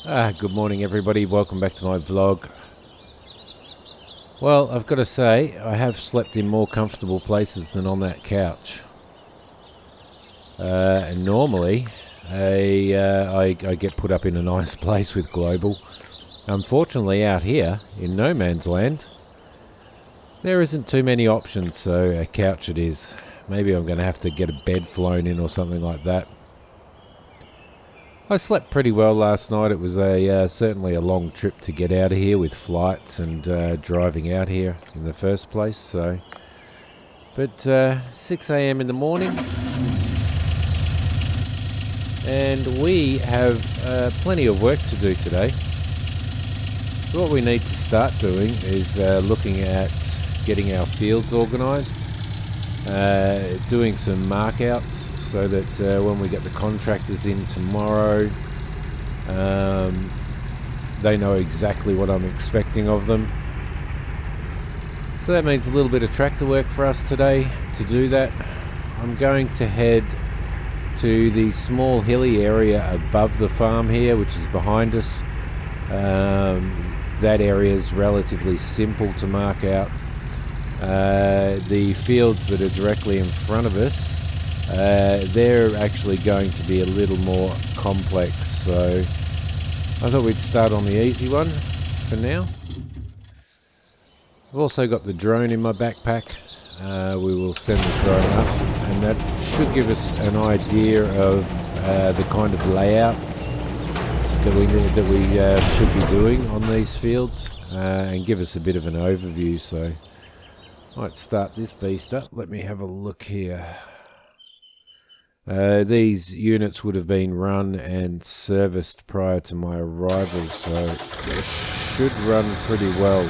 Good morning everybody, welcome back to my vlog. Well, I've got to say, I have slept in more comfortable places than on that couch. And normally, I get put up in a nice place with Global. Unfortunately, out here, in no man's land, there isn't too many options, so a couch it is. Maybe I'm going to have to get a bed flown in or something like that. I slept pretty well last night. It was certainly a long trip to get out of here with flights and driving out here in the first place. But 6 a.m. in the morning, and we have plenty of work to do today. So what we need to start doing is looking at getting our fields organised, doing some markouts so that when we get the contractors in tomorrow, they know exactly what I'm expecting of them. So that means a little bit of tractor work for us today. To do that, I'm going to head to the small hilly area above the farm here, which is behind us. That area is relatively simple to mark out. The fields that are directly in front of us, they're actually going to be a little more complex, so I thought we'd start on the easy one for now. I've also got the drone in my backpack. We will send the drone up, and that should give us an idea of the kind of layout that we should be doing on these fields, and give us a bit of an overview. So might start this beast up. Let me have a look here. These units would have been run and serviced prior to my arrival, so they should run pretty well.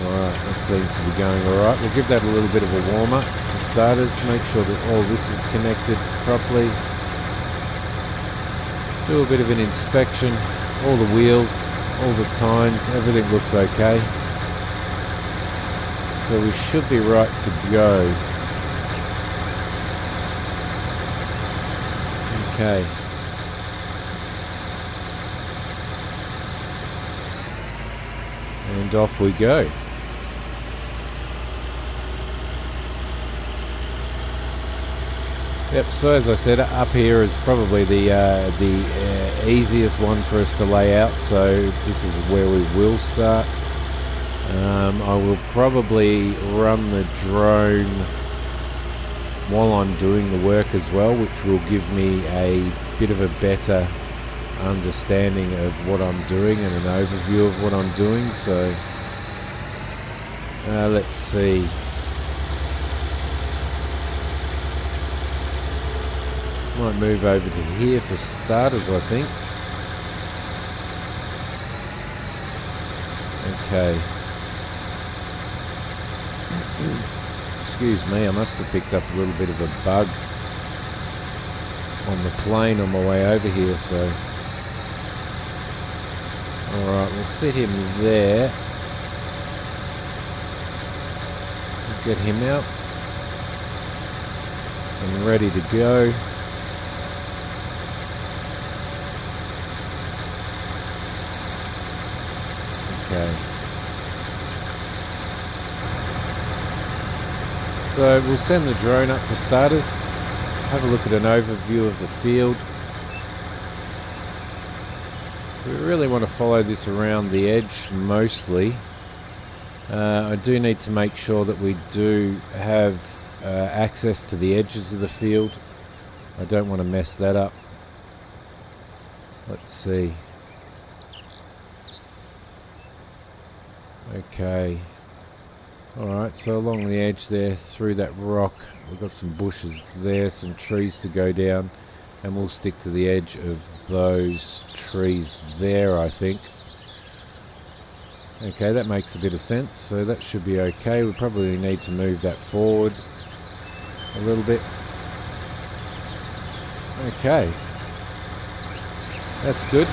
Alright, that seems to be going alright. We'll give that a little bit of a warm up for starters. Make sure that all this is connected properly. Do a bit of an inspection. All the wheels, all the tines, everything looks okay. So we should be right to go. Okay. And off we go. Yep, so as I said, up here is probably the easiest one for us to lay out, so this is where we will start. I will probably run the drone while I'm doing the work as well, which will give me a bit of a better understanding of what I'm doing and an overview of what I'm doing. So let's see. Might move over to here for starters, I think. Okay. Excuse me, I must have picked up a little bit of a bug on the plane on my way over here, so... Alright, we'll set him there. We'll get him out. And ready to go. Okay. So we'll send the drone up for starters, have a look at an overview of the field. So we really want to follow this around the edge mostly. I do need to make sure that we do have access to the edges of the field. I don't want to mess that up. Let's see. Okay. Alright, so along the edge there, through that rock, we've got some bushes there, some trees to go down, and we'll stick to the edge of those trees there, I think. Okay, that makes a bit of sense, so that should be okay. We probably need to move that forward a little bit. Okay. That's good.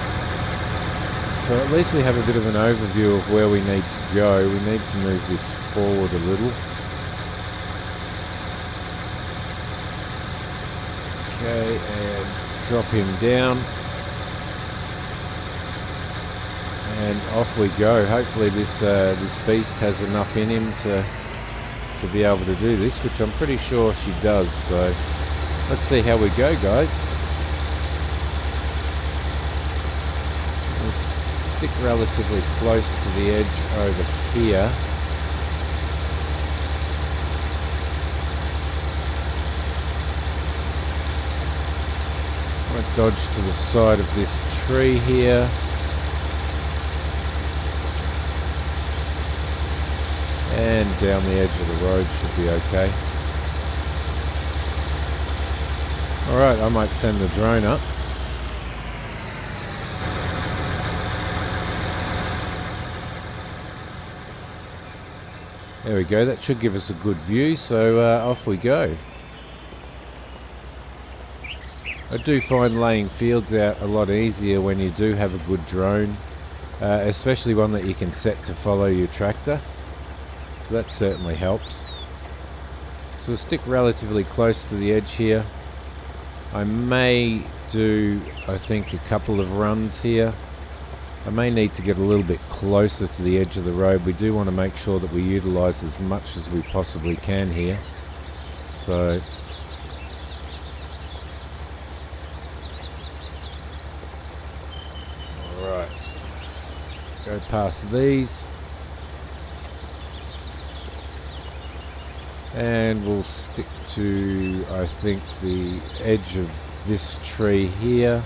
So at least we have a bit of an overview of where we need to go. We need to move this forward a little. Okay, and drop him down, and off we go. Hopefully this this beast has enough in him to be able to do this, which I'm pretty sure she does. So let's see how we go, guys. We'll stick relatively close to the edge over here. I dodge to the side of this tree here. And down the edge of the road should be okay. Alright, I might send the drone up. There we go, that should give us a good view, so off we go. I do find laying fields out a lot easier when you do have a good drone, especially one that you can set to follow your tractor. So that certainly helps. So we'll stick relatively close to the edge here. I may do, I think, a couple of runs here. I may need to get a little bit closer to the edge of the road. We do want to make sure that we utilise as much as we possibly can here. So alright, go past these. And we'll stick to, I think, the edge of this tree here.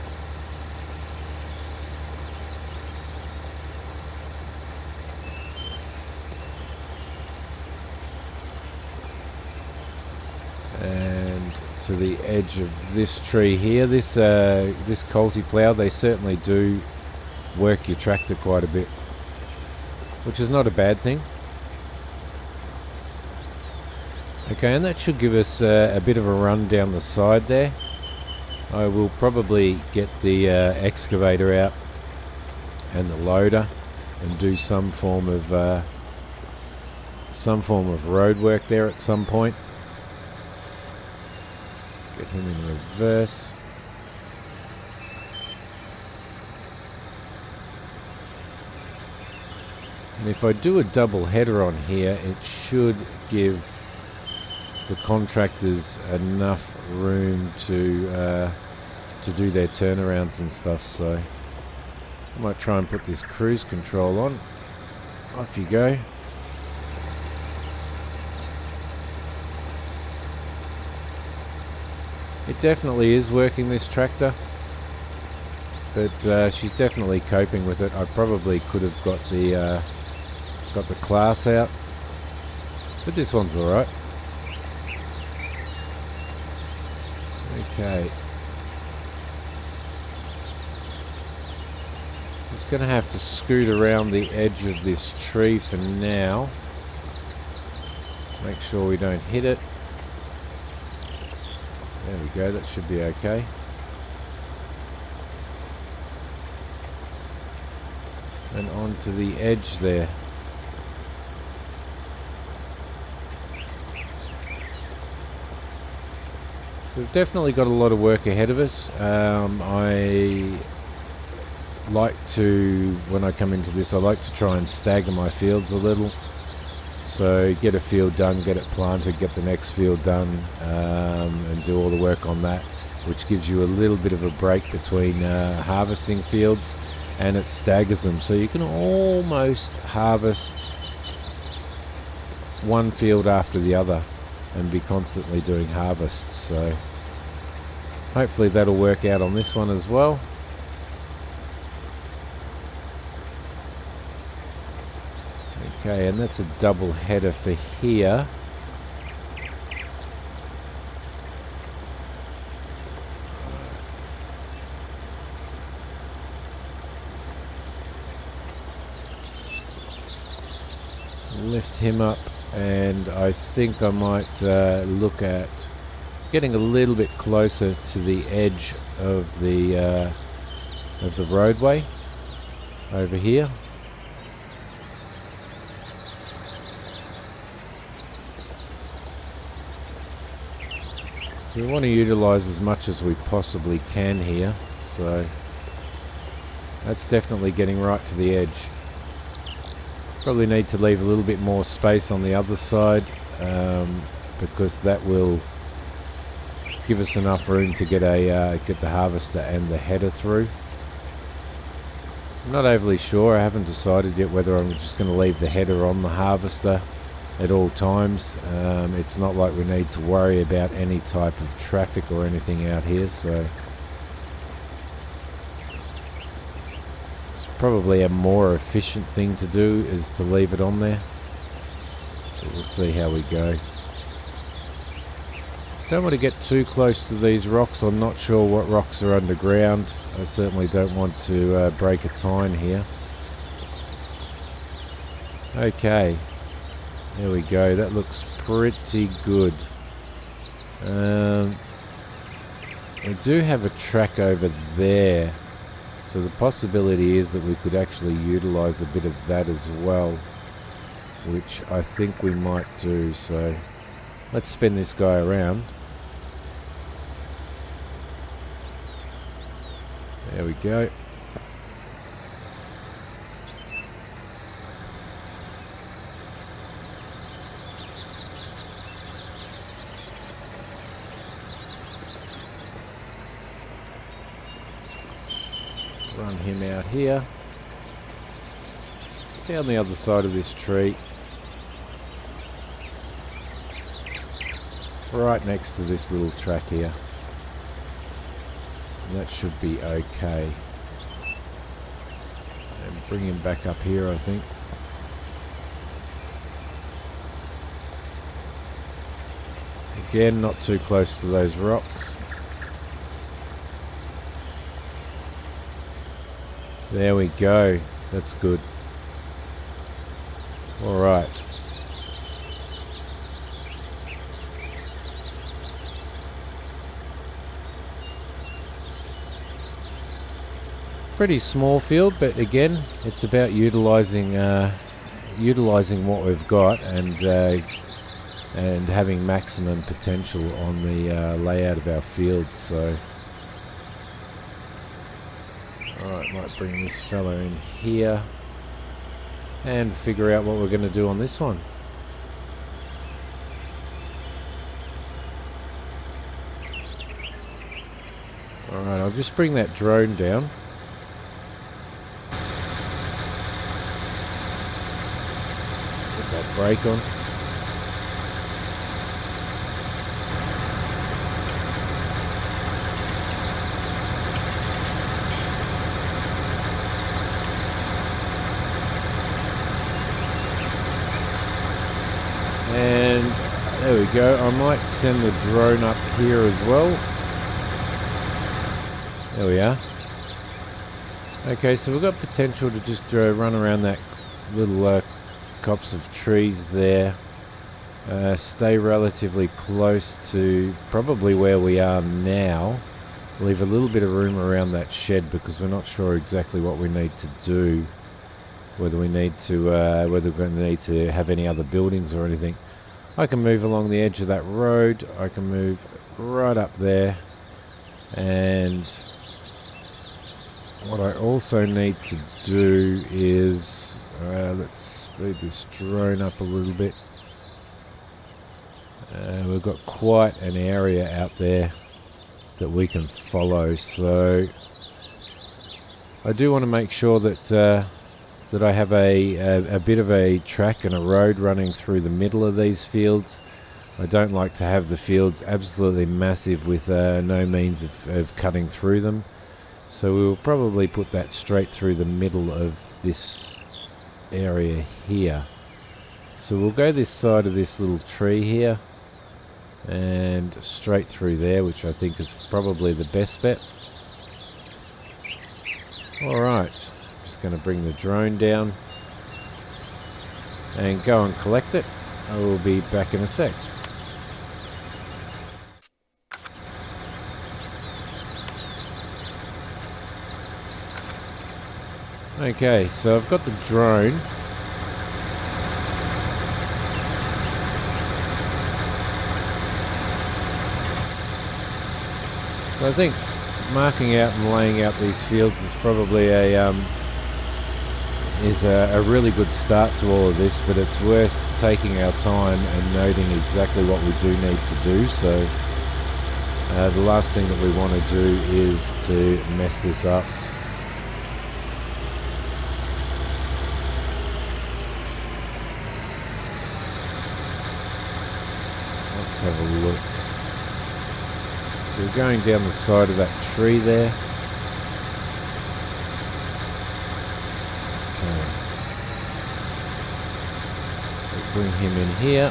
And to the edge of this tree here. This Colty plough, they certainly do work your tractor quite a bit, which is not a bad thing. Okay, and that should give us a bit of a run down the side there. I will probably get the excavator out and the loader and do some form of road work there at some point. Get him in reverse. And if I do a double header on here, it should give the contractors enough room to do their turnarounds and stuff. So I might try and put this cruise control on. Off you go. It definitely is working, this tractor, but she's definitely coping with it. I probably could have got the class out, but this one's all right. Okay. Just going to have to scoot around the edge of this tree for now. Make sure we don't hit it. There we go, that should be okay. And onto the edge there. So we've definitely got a lot of work ahead of us. I like to, when I come into this, I like to try and stagger my fields a little. So get a field done, get it planted, get the next field done, and do all the work on that, which gives you a little bit of a break between harvesting fields, and it staggers them. So you can almost harvest one field after the other and be constantly doing harvests. So hopefully that'll work out on this one as well. Okay, and that's a double header for here. Lift him up, and I think I might look at getting a little bit closer to the edge of the roadway over here. So we want to utilize as much as we possibly can here. So that's definitely getting right to the edge. Probably need to leave a little bit more space on the other side, because that will give us enough room to get the harvester and the header through. I'm not overly sure. I haven't decided yet whether I'm just going to leave the header on the harvester at all times. It's not like we need to worry about any type of traffic or anything out here, so it's probably a more efficient thing to do is to leave it on there. But we'll see how we go. Don't want to get too close to these rocks. I'm not sure what rocks are underground. I certainly don't want to break a tine here. Okay, there we go. That looks pretty good. We do have a track over there, so the possibility is that we could actually utilize a bit of that as well, which I think we might do. So let's spin this guy around. There we go. Run him out here. Down the other side of this tree. Right next to this little track here. That should be okay. And bring him back up here, I think. Again, not too close to those rocks. There we go. That's good. All right. Pretty small field, but again, it's about utilizing what we've got and having maximum potential on the layout of our fields. So, all right, might bring this fella in here and figure out what we're going to do on this one. All right, I'll just bring that drone down. That brake on. And there we go. I might send the drone up here as well. There we are. Okay, so we've got potential to just run around that little copse of trees there, stay relatively close to probably where we are now, leave a little bit of room around that shed because we're not sure exactly what we need to do, whether we're going to need to have any other buildings or anything. I can move along the edge of that road, I can move right up there, and what I also need to do is let's speed this drone up a little bit. We've got quite an area out there that we can follow, so I do want to make sure that that I have a bit of a track and a road running through the middle of these fields. I don't like to have the fields absolutely massive with no means of cutting through them, so we'll probably put that straight through the middle of this area here. So we'll go this side of this little tree here and straight through there, which I think is probably the best bet. Alright, just going to bring the drone down and go and collect it. I will be back in a sec. Okay, so I've got the drone. So I think marking out and laying out these fields is probably a really good start to all of this, but it's worth taking our time and noting exactly what we do need to do. So the last thing that we want to do is to mess this up. Let's have a look. So we're going down the side of that tree there. Okay. We'll bring him in here.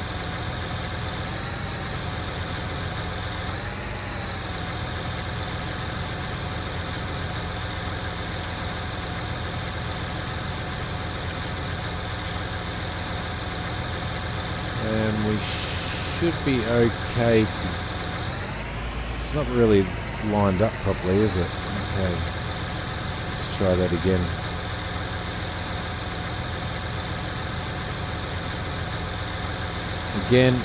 And we should be okay to... It's not really lined up properly, is it? Okay. Let's try that again. Again,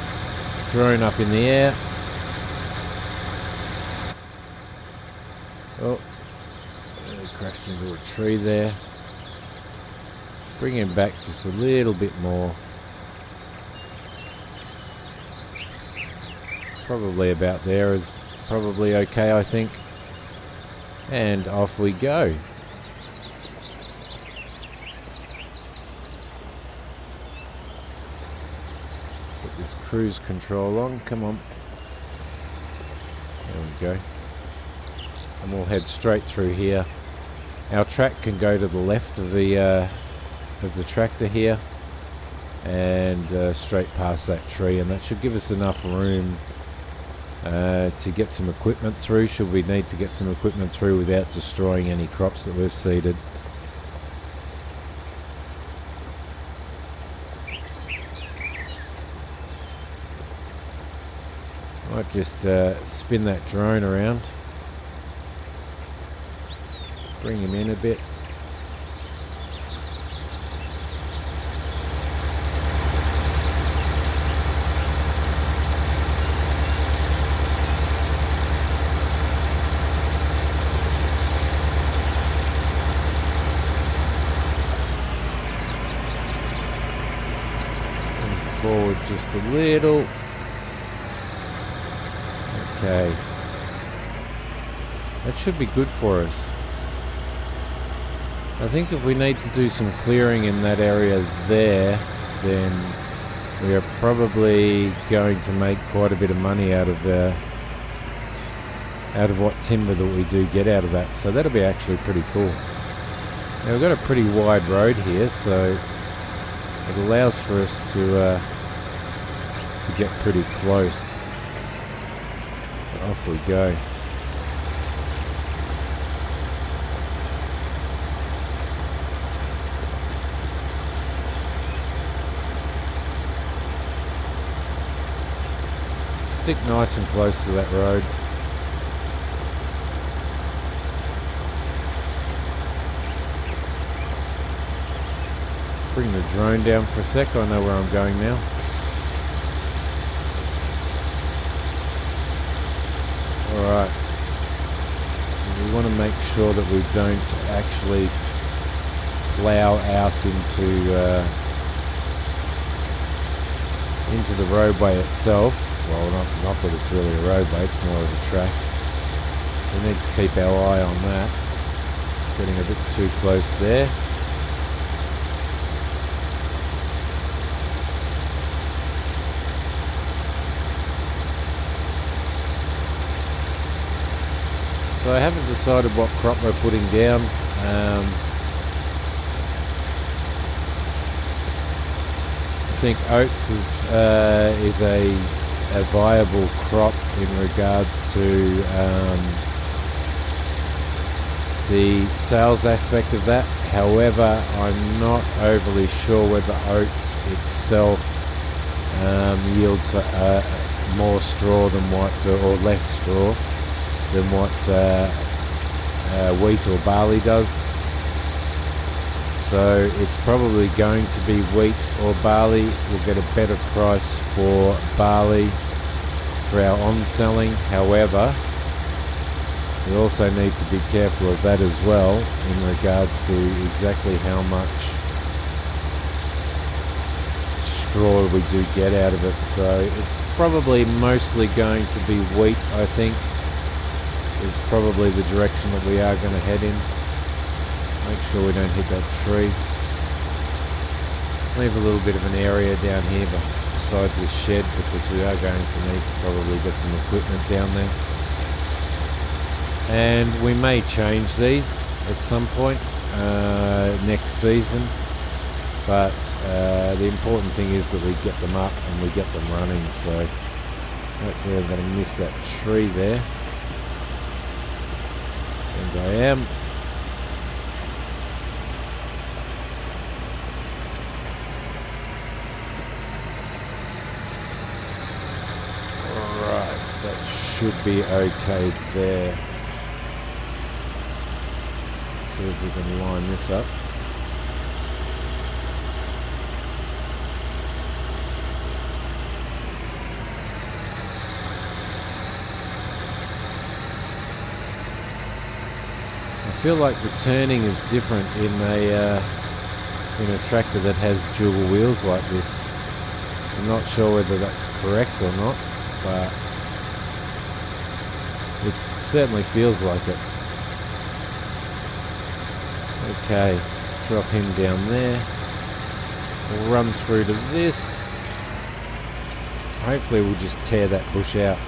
drone up in the air. Oh, he crashed into a tree there. Bring him back just a little bit more. Probably about there is probably okay, I think. And off we go. Put this cruise control on, come on. There we go. And we'll head straight through here. Our track can go to the left of the tractor here and straight past that tree, and that should give us enough room to get some equipment through, should we need to get some equipment through without destroying any crops that we've seeded. Might just spin that drone around, bring him in a bit. Forward just a little. Okay. That should be good for us. I think if we need to do some clearing in that area there, then we are probably going to make quite a bit of money out of what timber that we do get out of that. So that'll be actually pretty cool. Now we've got a pretty wide road here, so it allows for us to get pretty close. So off we go. Stick nice and close to that road. Bring the drone down for a sec. I know where I'm going now. Alright. So we want to make sure that we don't actually plough out into the roadway itself. Well, not that it's really a roadway, it's more of a track. So we need to keep our eye on that. Getting a bit too close there. So I haven't decided what crop we're putting down. I think oats is a viable crop in regards to the sales aspect of that. However, I'm not overly sure whether oats itself yields more straw than what, or less straw than what wheat or barley does. So it's probably going to be wheat or barley. We'll get a better price for barley for our on-selling. However, We also need to be careful of that as well in regards to exactly how much straw we do get out of it. So it's probably mostly going to be wheat, I think, is probably the direction that we are going to head in. Make sure we don't hit that tree. Leave a little bit of an area down here beside this shed because we are going to need to probably get some equipment down there. And we may change these at some point next season, but the important thing is that we get them up and we get them running. So hopefully I'm going to miss that tree there, and I am. Alright, that should be okay there. See if we can line this up. I feel like the turning is different in a tractor that has dual wheels like this. I'm not sure whether that's correct or not, but it certainly feels like it. Okay, drop him down there. We'll run through to this. Hopefully we'll just tear that bush out.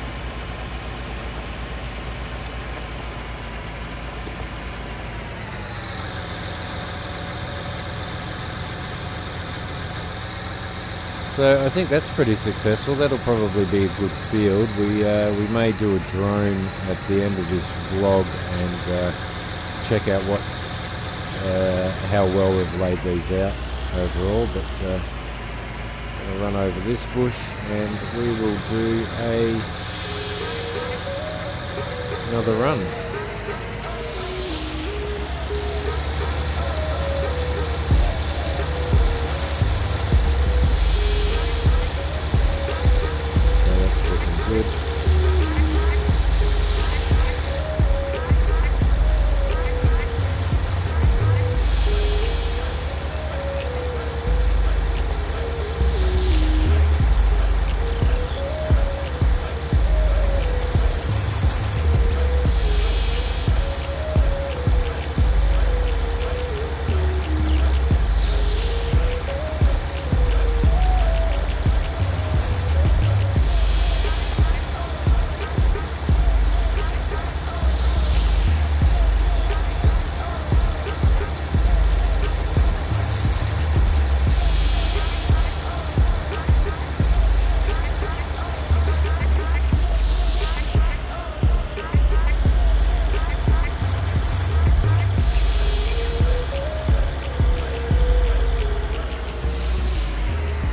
So I think that's pretty successful. That'll probably be a good field. We may do a drone at the end of this vlog and check out how well we've laid these out overall. But I'll run over this bush and we will do another run. Good.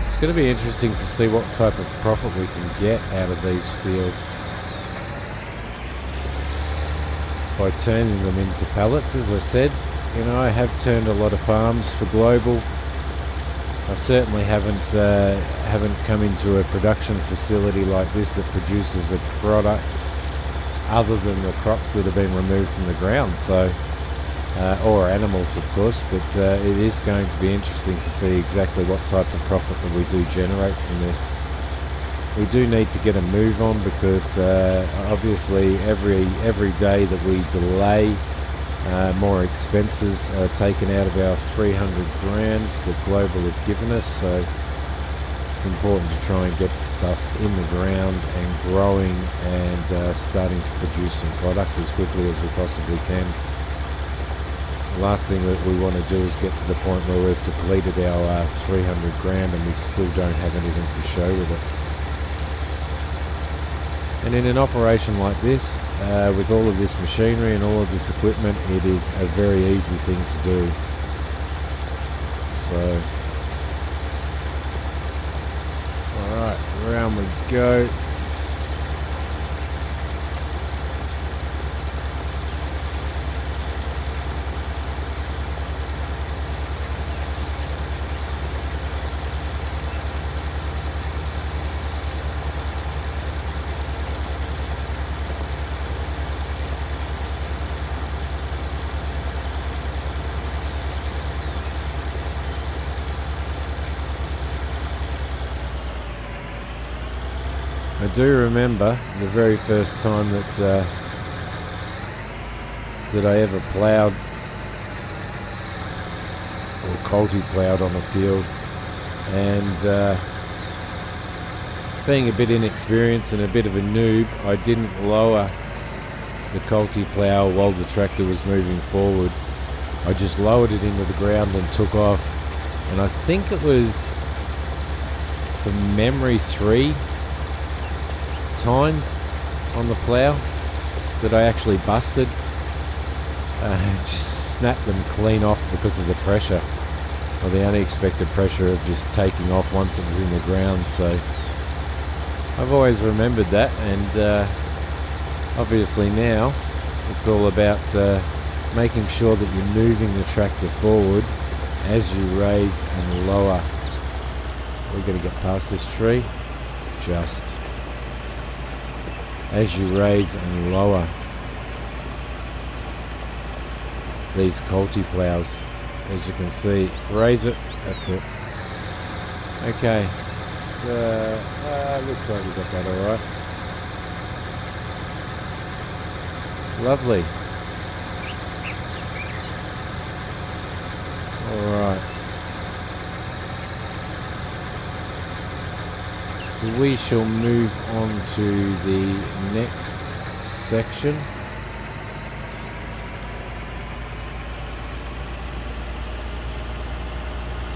It's going to be interesting to see what type of profit we can get out of these fields by turning them into pallets. As I said, I have turned a lot of farms for global. I certainly haven't come into a production facility like this that produces a product other than the crops that have been removed from the ground. So or animals, of course, but it is going to be interesting to see exactly what type of profit that we do generate from this. We do need to get a move on because obviously every day that we delay, more expenses are taken out of our 300 grand that Global have given us. So it's important to try and get stuff in the ground and growing and starting to produce some product as quickly as we possibly can. The last thing that we want to do is get to the point where we've depleted our 300 grand and we still don't have anything to show with it. And in an operation like this, with all of this machinery and all of this equipment, it is a very easy thing to do. So, alright, around we go. I do remember the very first time that I ever ploughed or culti-ploughed on a field, and being a bit inexperienced and a bit of a noob, I didn't lower the culti-plough while the tractor was moving forward. I just lowered it into the ground and took off, and I think it was, from memory, 3 tines on the plough that I actually busted. Just snapped them clean off because of the pressure, or the unexpected pressure of just taking off once it was in the ground. So I've always remembered that, and obviously now it's all about making sure that you're moving the tractor forward as you raise and lower. We're going to get past this tree. Just as you raise and lower these culti-ploughs, as you can see, raise it, that's it. Okay, looks like we got that alright. Lovely. Alright. So we shall move on to the next section.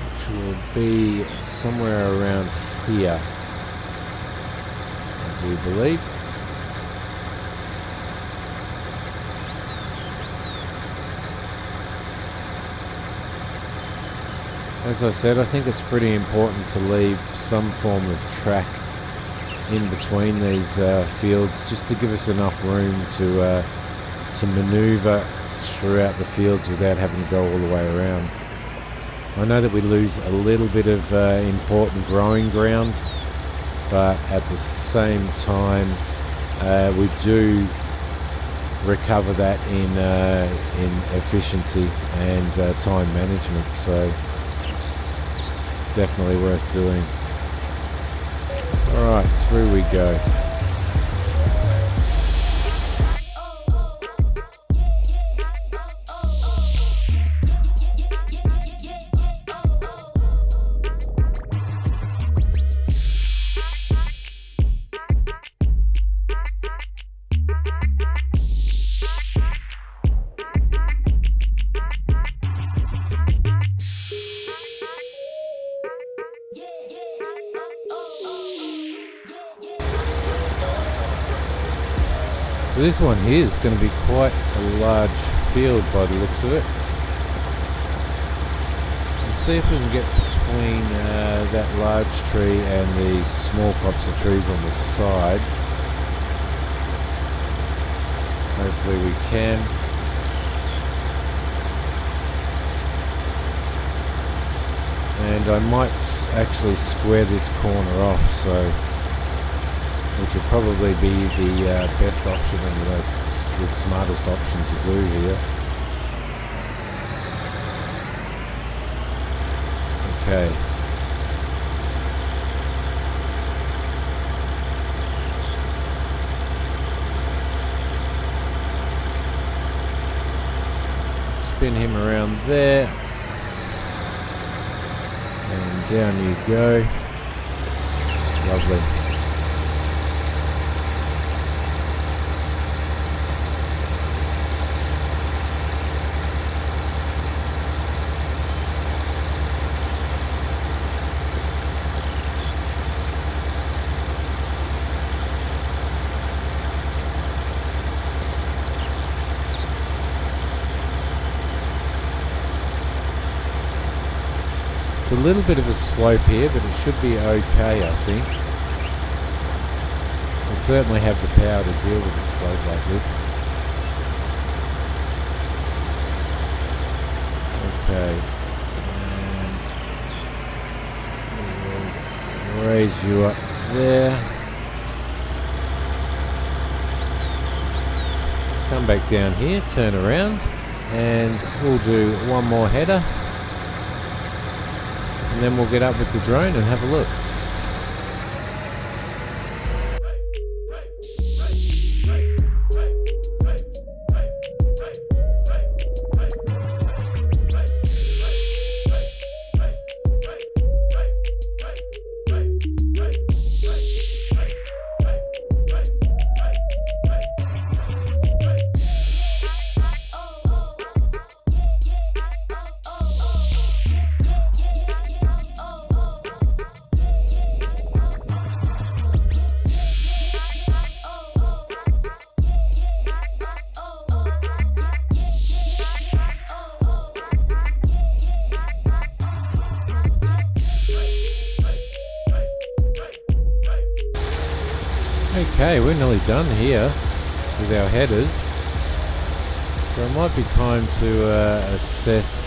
Which will be somewhere around here, I do believe. As I said, I think it's pretty important to leave some form of track in between these fields, just to give us enough room to manoeuvre throughout the fields without having to go all the way around. I know that we lose a little bit of important growing ground, but at the same time we do recover that in efficiency and time management. So definitely worth doing. Alright, through we go. So this one here is going to be quite a large field by the looks of it. Let's see if we can get between that large tree and the small crops of trees on the side. Hopefully we can. And I might actually square this corner off, so which will probably be the best option and the smartest option to do here. Okay. Spin him around there. And down you go. Lovely. It's a little bit of a slope here, but it should be okay, I think. We'll certainly have the power to deal with a slope like this. Okay. And we'll raise you up there. Come back down here, turn around, and we'll do one more header. And then we'll get up with the drone and have a look. Okay, we're nearly done here with our headers. So it might be time to assess.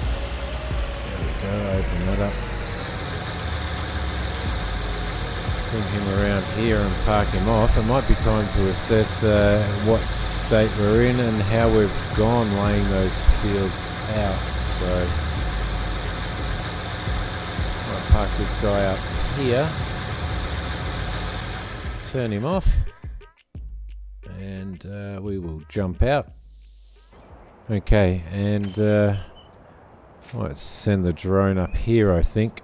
There we go, open that up. Bring him around here and park him off. It might be time to assess what state we're in and how we've gone laying those fields out. So I'll park this guy up here, turn him off, and we will jump out. Okay, and let's send the drone up here, I think.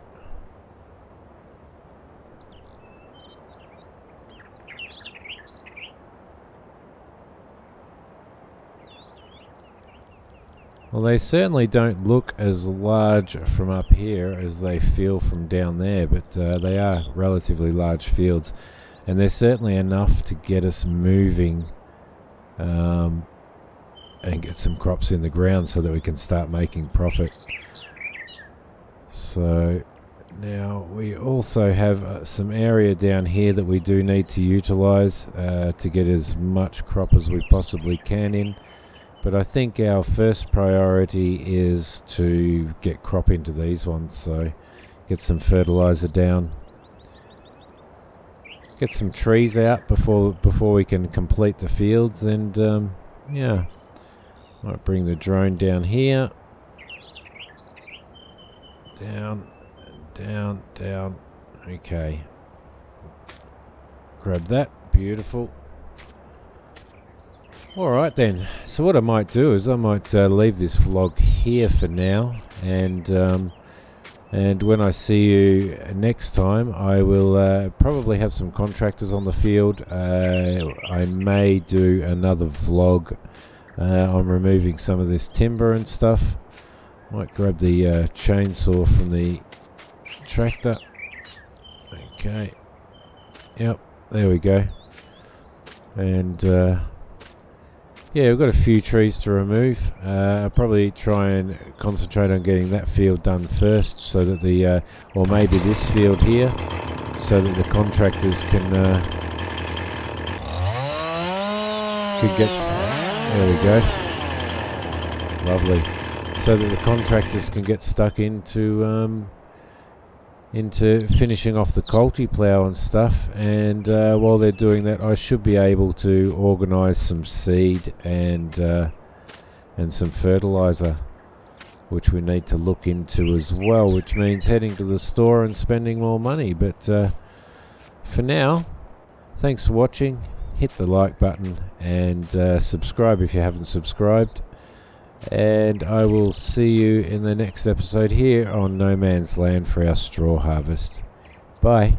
Well, they certainly don't look as large from up here as they feel from down there, but they are relatively large fields, and they're certainly enough to get us moving and get some crops in the ground so that we can start making profit. So now we also have some area down here that we do need to utilize to get as much crop as we possibly can in. But I think our first priority is to get crop into these ones, so get some fertilizer down, get some trees out before we can complete the fields, and yeah, might bring the drone down here, down, down, down. Okay, grab that, beautiful. Alright then, so what I might do is I might leave this vlog here for now, and when I see you next time I will probably have some contractors on the field. I may do another vlog on removing some of this timber and stuff. Might grab the chainsaw from the tractor. Okay, yep, there we go. And yeah, we've got a few trees to remove. I'll probably try and concentrate on getting that field done first, so that the, or maybe this field here, so that the contractors can get. There we go. Lovely. So that the contractors can get stuck into finishing off the culti plough and stuff, and while they're doing that I should be able to organise some seed and some fertiliser, which we need to look into as well, which means heading to the store and spending more money. But for now, thanks for watching. Hit the like button and subscribe if you haven't subscribed, and I will see you in the next episode here on No Man's Land for our straw harvest. Bye.